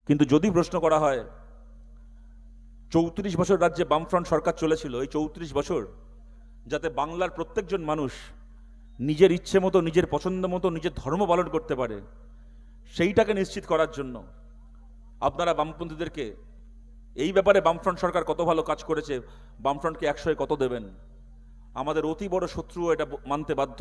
কিন্তু যদি প্রশ্ন করা হয় 34 বছর রাজ্যে বামফ্রন্ট সরকার চলেছিল, এই 34 বছর যাতে বাংলার প্রত্যেকজন মানুষ নিজের ইচ্ছে মতো, নিজের পছন্দ মতো নিজের ধর্ম পালন করতে পারে, সেইটাকে নিশ্চিত করার জন্য আপনারা বামপন্থীদেরকে এই ব্যাপারে বামফ্রন্ট সরকার কত ভালো কাজ করেছে, বামফ্রন্টকে 100-এ কত দেবেন? আমাদের অতি বড় শত্রুও এটা মানতে বাধ্য।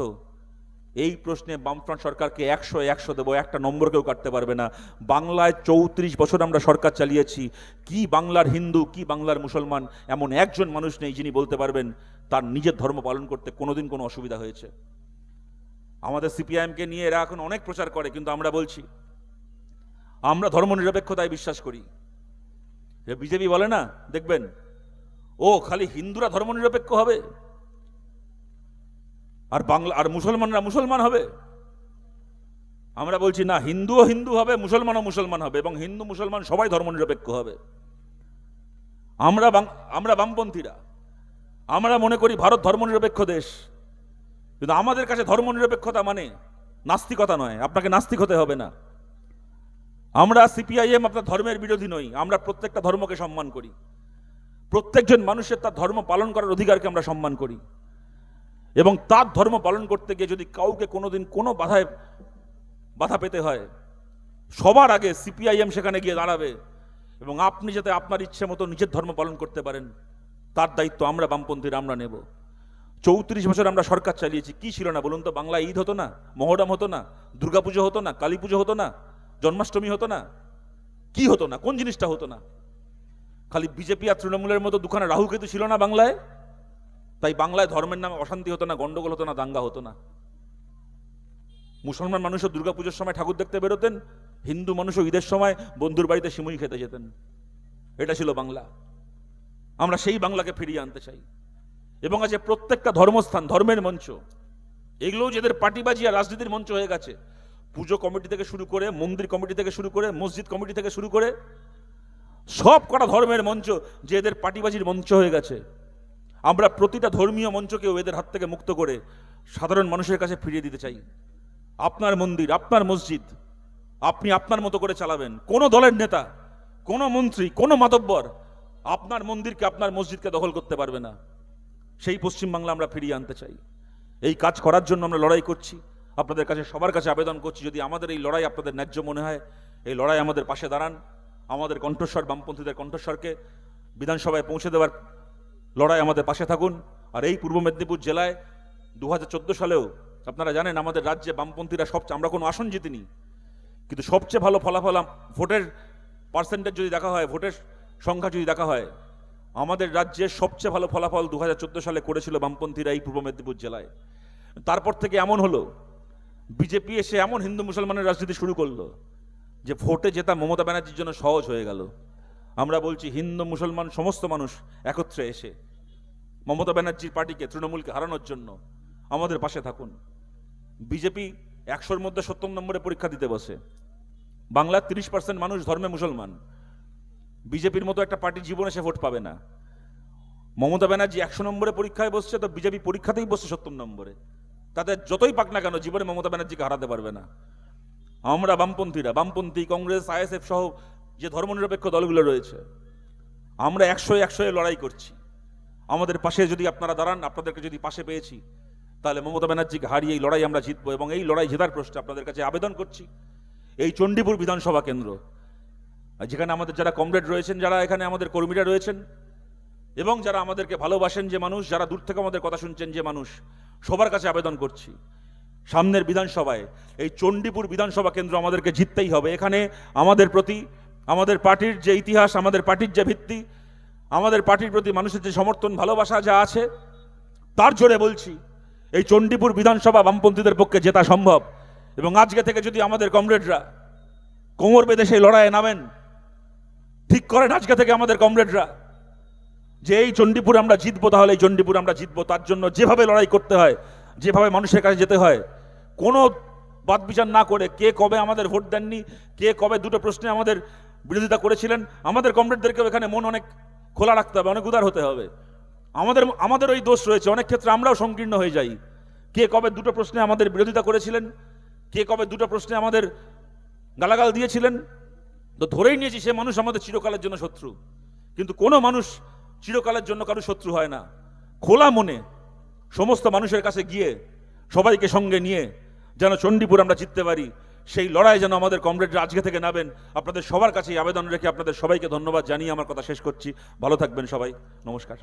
এই প্রশ্নে বামফ্রন্ট সরকারকে 100-এ 100 দেবো, একটা নম্বর কেউ কাটতে পারবে না। বাংলায় 34 বছর আমরা সরকার চালিয়েছি, কি বাংলার হিন্দু কি বাংলার মুসলমান এমন একজন মানুষ নেই যিনি বলতে পারবেন তার নিজের ধর্ম পালন করতে কোনোদিন কোনো অসুবিধা হয়েছে। আমাদের সিপিআইএমকে নিয়ে এরা এখন অনেক প্রচার করে, কিন্তু আমরা বলছি আমরা ধর্মনিরপেক্ষতায় বিশ্বাস করি। বিজেপি বলে না, দেখবেন ও খালি হিন্দুরা ধর্মনিরপেক্ষ হবে আর বাংলা আর মুসলমানরা মুসলমান হবে। আমরা বলছি না, হিন্দুও হিন্দু হবে, মুসলমানও মুসলমান হবে, এবং হিন্দু মুসলমান সবাই ধর্মনিরপেক্ষ হবে। আমরা বামপন্থীরা আমরা মনে করি ভারত ধর্মনিরপেক্ষ দেশ, কিন্তু আমাদের কাছে ধর্মনিরপেক্ষতা মানে নাস্তিকতা নয়, আপনাকে নাস্তিক হতে হবে না। আমরা সিপিআইএম আপনার ধর্মের বিরোধী নই, আমরা প্রত্যেকটা ধর্মকে সম্মান করি, প্রত্যেকজন মানুষের তার ধর্ম পালন করার অধিকারকে আমরা সম্মান করি, এবং তার ধর্ম পালন করতে গিয়ে যদি কাউকে কোনোদিন কোনো বাধা পেতে হয়, সবার আগে সিপিআইএম সেখানে গিয়ে দাঁড়াবে, এবং আপনি যাতে আপনার ইচ্ছে মতো নিজের ধর্ম পালন করতে পারেন তার দায়িত্ব আমরা বামপন্থীরা আমরা নেব। 34 বছর আমরা সরকার চালিয়েছি, কি ছিল না বলুন তো? বাংলা ঈদ হতো না, মহরম হতো না, দুর্গাপুজো হতো না, কালী পুজো হতো না, জন্মাষ্টমী হতো না, কি হতো না? কোন জিনিসটা হতো না? খালি বিজেপি আর তৃণমূলের মতো দুখানা রাহু কেতু ছিল না বাংলায়, তাই বাংলায় ধর্মের নামে অশান্তি হতো না, গন্ডগোল হতো না, দাঙ্গা হতো না। মুসলমান মানুষও দুর্গাপুজোর সময় ঠাকুর দেখতে বেরোতেন, হিন্দু মানুষও ঈদের সময় বন্ধুর বাড়িতে সিমুই খেতে যেতেন। এটা ছিল বাংলা। আমরা সেই বাংলাকে ফিরিয়ে আনতে চাই, এবং আজ প্রত্যেকটা ধর্মস্থান ধর্মের মঞ্চ, এগুলোও যেদের পার্টিবাজি আর রাজনীতির মঞ্চ হয়ে গেছে। পুজো কমিটি থেকে শুরু করে, মন্দির কমিটি থেকে শুরু করে, মসজিদ কমিটি থেকে শুরু করে সব কটা ধর্মের মঞ্চ যে এদের পার্টিবাজির মঞ্চ হয়ে গেছে। আমরা প্রতিটা ধর্মীয় মঞ্চকেও এদের হাত থেকে মুক্ত করে সাধারণ মানুষের কাছে ফিরিয়ে দিতে চাই। আপনার মন্দির, আপনার মসজিদ আপনি আপনার মতো করে চালাবেন। কোনো দলের নেতা, কোনো মন্ত্রী, কোনো মাতব্বর আপনার মন্দিরকে, আপনার মসজিদকে দখল করতে পারবে না। সেই পশ্চিমবাংলা আমরা ফিরিয়ে আনতে চাই। এই কাজ করার জন্য আমরা লড়াই করছি। আপনাদের কাছে, সবার কাছে আবেদন করছি, যদি আমাদের এই লড়াই আপনাদের ন্যায্য মনে হয়, এই লড়াই আমাদের পাশে দাঁড়ান। আমাদের কণ্ঠস্বর, বামপন্থীদের কণ্ঠস্বরকে বিধানসভায় পৌঁছে দেওয়ার লড়াই আমাদের পাশে থাকুন। আর এই পূর্ব মেদিনীপুর জেলায় 2014 সালেও আপনারা জানেন আমাদের রাজ্যে বামপন্থীরা সবচেয়ে, আমরা কোনো আসন জিতিনি, কিন্তু সবচেয়ে ভালো ফলাফল, ভোটের পার্সেন্টেজ যদি দেখা হয়, ভোটের সংখ্যা যদি দেখা হয়, আমাদের রাজ্যের সবচেয়ে ভালো ফলাফল 2014 সালে করেছিল বামপন্থীরা এই পূর্ব মেদিনীপুর জেলায়। তারপর থেকে এমন হলো, বিজেপি এসে এমন হিন্দু মুসলমানের রাজনীতি শুরু করলো যে ভোটে জেতা মমতা ব্যানার্জির জন্য সহজ হয়ে গেল। আমরা বলছি হিন্দু মুসলমান সমস্ত মানুষ একত্রে এসে মমতা ব্যানার্জির পার্টিকে, তৃণমূলকে হারানোর জন্য আমাদের পাশে থাকুন। বিজেপি 100-র মধ্যে 70 নম্বরে পরীক্ষা দিতে বসে। বাংলার 30% মানুষ ধর্মে মুসলমান। বিজেপির মতো একটা পার্টি জীবনে সে ভোট পাবে না। মমতা ব্যানার্জি 100 নম্বরে পরীক্ষায় বসছে, তো বিজেপি পরীক্ষাতেই বসছে 70 নম্বরে। তাদের যতই পাক না কেন, জীবনে মমতা ব্যানার্জিকে হারাতে পারবে না। আমরা বামপন্থীরা, বামপন্থী, কংগ্রেস, আইএসএফ সহ যে ধর্মনিরপেক্ষ দলগুলো রয়েছে, আমরা 100-100 লড়াই করছি। আমাদের পাশে যদি আপনারা দাঁড়ান, আপনাদেরকে যদি পাশে পেয়েছি, তাহলে মমতা ব্যানার্জিকে হারিয়ে এই লড়াই আমরা জিতবো। এবং এই লড়াই জেতার প্রশ্নে আপনাদের কাছে আবেদন করছি, এই চণ্ডীপুর বিধানসভা কেন্দ্র, যেখানে আমাদের যারা কমরেড রয়েছেন, যারা এখানে আমাদের কর্মীরা রয়েছেন, এবং যারা আমাদেরকে ভালোবাসেন যে মানুষ, যারা দূর থেকে আমাদের কথা শুনছেন যে মানুষ, সবার কাছে আবেদন করছি, সামনের বিধানসভায় এই চণ্ডীপুর বিধানসভা কেন্দ্র আমাদেরকে জিততেই হবে। এখানে আমাদের প্রতি, আমাদের পার্টির যে ইতিহাস, আমাদের পার্টির যে ভিত্তি, আমাদের পার্টির প্রতি মানুষের যে সমর্থন, ভালোবাসা যা আছে, তার জোরে বলছি এই চণ্ডীপুর বিধানসভা বামপন্থীদের পক্ষে জেতা সম্ভব। এবং আজকে থেকে যদি আমাদের কমরেডরা কোমর বেঁধে সেই লড়াইয়ে নামেন, ঠিক করেন আজকে থেকে আমাদের কমরেডরা যে এই চণ্ডীপুর আমরা জিতবো, তাহলে এই চণ্ডীপুর আমরা জিতবো। তার জন্য যেভাবে লড়াই করতে হয়, যেভাবে মানুষের কাছে যেতে হয়, কোনো বাদ বিচার না করে, কে কবে আমাদের ভোট দেননি, কে কবে দুটো প্রশ্নে আমাদের বিরোধিতা করেছিলেন, আমাদের কমরেডদেরকেও এখানে মন অনেক খোলা রাখতে হবে, অনেক উদার হতে হবে। আমাদের ওই দোষ রয়েছে, অনেক ক্ষেত্রে আমরাও সংকীর্ণ হয়ে যাই। কে কবে দুটো প্রশ্নে আমাদের বিরোধিতা করেছিলেন, কে কবে দুটো প্রশ্নে আমাদের গালাগাল দিয়েছিলেন, তো ধরেই নিয়েছি সে মানুষ আমাদের চিরকালের জন্য শত্রু, কিন্তু কোনো মানুষ চিরকালের জন্য কারো শত্রু হয় না। খোলা মনে সমস্ত মানুষের কাছে গিয়ে সবাইকে সঙ্গে নিয়ে যেন চণ্ডীপুর আমরা জিততে পারি, সেই লড়াই যেন আমাদের কমরেডরা আজকে থেকে নামেন, আপনাদের সবার কাছে আবেদন রেখে আপনাদের সবাইকে ধন্যবাদ জানিয়ে আমার কথা শেষ করছি। ভালো থাকবেন সবাই, নমস্কার।